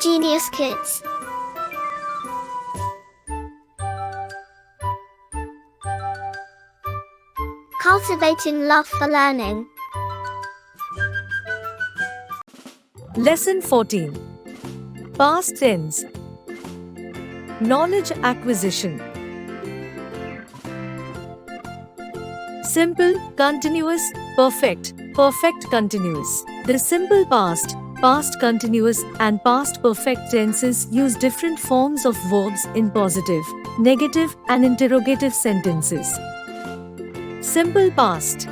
Genius Kids. Cultivating love for learning. Lesson 14. Past tense. Knowledge acquisition. Simple, continuous, perfect, perfect continuous. The simple past, past continuous, and past perfect tenses use different forms of verbs in positive, negative, and interrogative sentences. Simple past,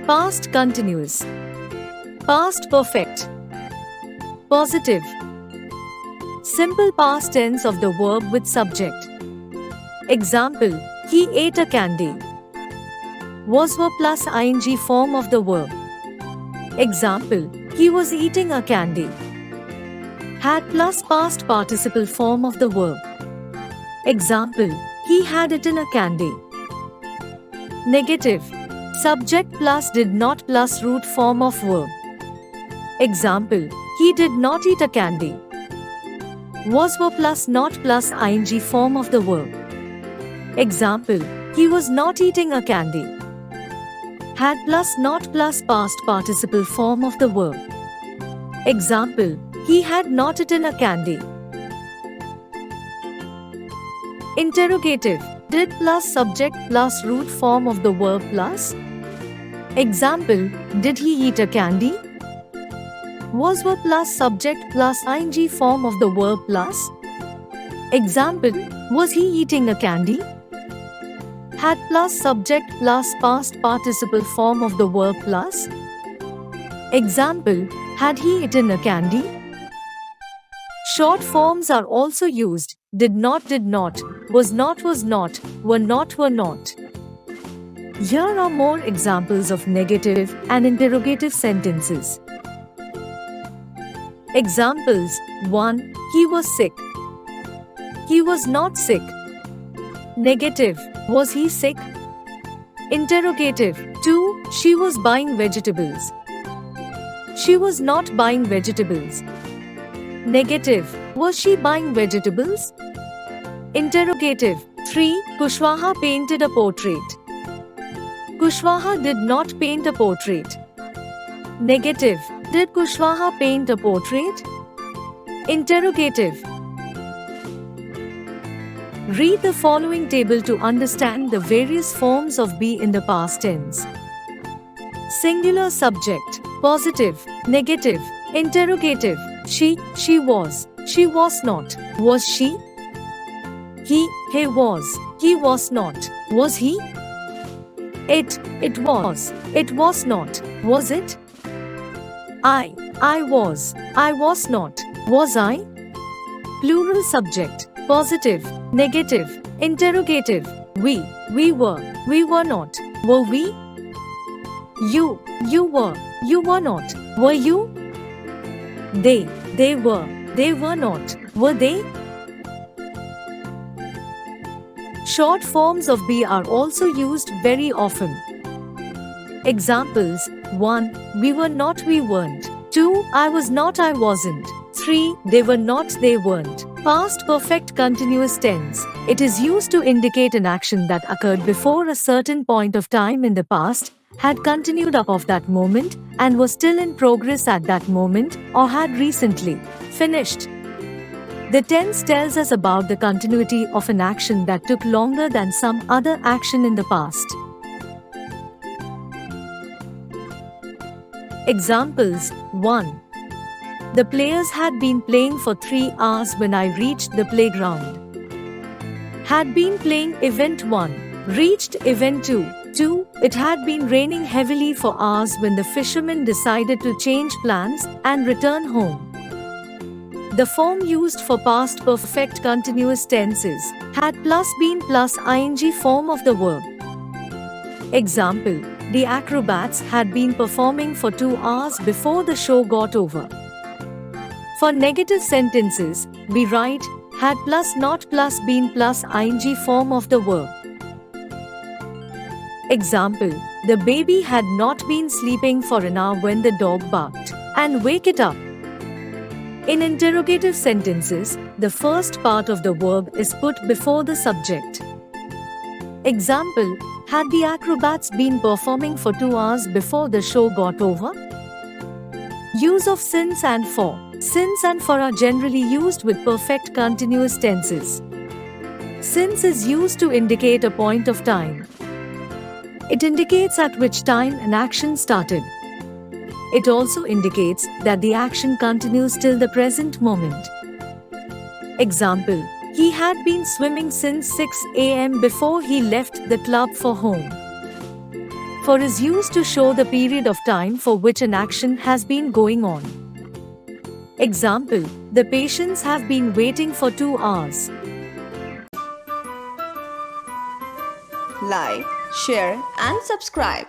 past continuous, past perfect, positive. Simple past tense of the verb with subject. Example, he ate a candy. Was verb plus ing form of the verb. Example, he was eating a candy. Had plus past participle form of the verb. Example, he had eaten a candy. Negative, subject plus did not plus root form of verb. Example, he did not eat a candy. Was verb plus not plus ing form of the verb. Example, he was not eating a candy. Had plus not plus past participle form of the verb. Example, he had not eaten a candy. Interrogative, did plus subject plus root form of the verb plus. Example, did he eat a candy? Was verb plus subject plus ing form of the verb plus. Example, was he eating a candy? Had plus subject plus past participle form of the verb plus. Example, had he eaten a candy? Short forms are also used. Did not, was not, were not. Here are more examples of negative and interrogative sentences. Examples: 1. He was sick. He was not sick. Negative, was he sick? Interrogative: 2. She was buying vegetables. She was not buying vegetables. Negative, was she buying vegetables? Interrogative: 3. Kushwaha painted a portrait. Kushwaha did not paint a portrait. Negative, did Kushwaha paint a portrait? Interrogative. Read the following table to understand the various forms of be in the past tense. Singular subject, positive, negative, interrogative. She was not. Was she? He was not. Was he? It was not. Was it? I was not. Was I? Plural subject, positive, negative, interrogative. We were not. Were we? You were not. Were you? They were not. Were they? Short forms of be are also used very often. Examples: 1. We were not, we weren't. 2. I was not, I wasn't. 3. They were not, they weren't. Past perfect continuous tense. It is used to indicate an action that occurred before a certain point of time in the past, had continued up of that moment, and was still in progress at that moment, or had recently finished. The tense tells us about the continuity of an action that took longer than some other action in the past. Examples: 1. The players had been playing for 3 hours when I reached the playground. Had been playing event 1. Reached event 2. 2. It had been raining heavily for hours when the fishermen decided to change plans and return home. The form used for past perfect continuous tenses had plus been plus ing form of the verb. Example: the acrobats had been performing for 2 hours before the show got over. For negative sentences, we write had plus not plus been plus ing form of the verb. Example: the baby had not been sleeping for an hour when the dog barked and wake it up. In interrogative sentences, the first part of the verb is put before the subject. Example, had the acrobats been performing for 2 hours before the show got over? Use of since and for. Since and for are generally used with perfect continuous tenses. Since is used to indicate a point of time. It indicates at which time an action started. It also indicates that the action continues till the present moment. Example, he had been swimming since 6 a.m. before he left the club for home. For is used to show the period of time for which an action has been going on. Example, the patients have been waiting for 2 hours. Like, share and subscribe.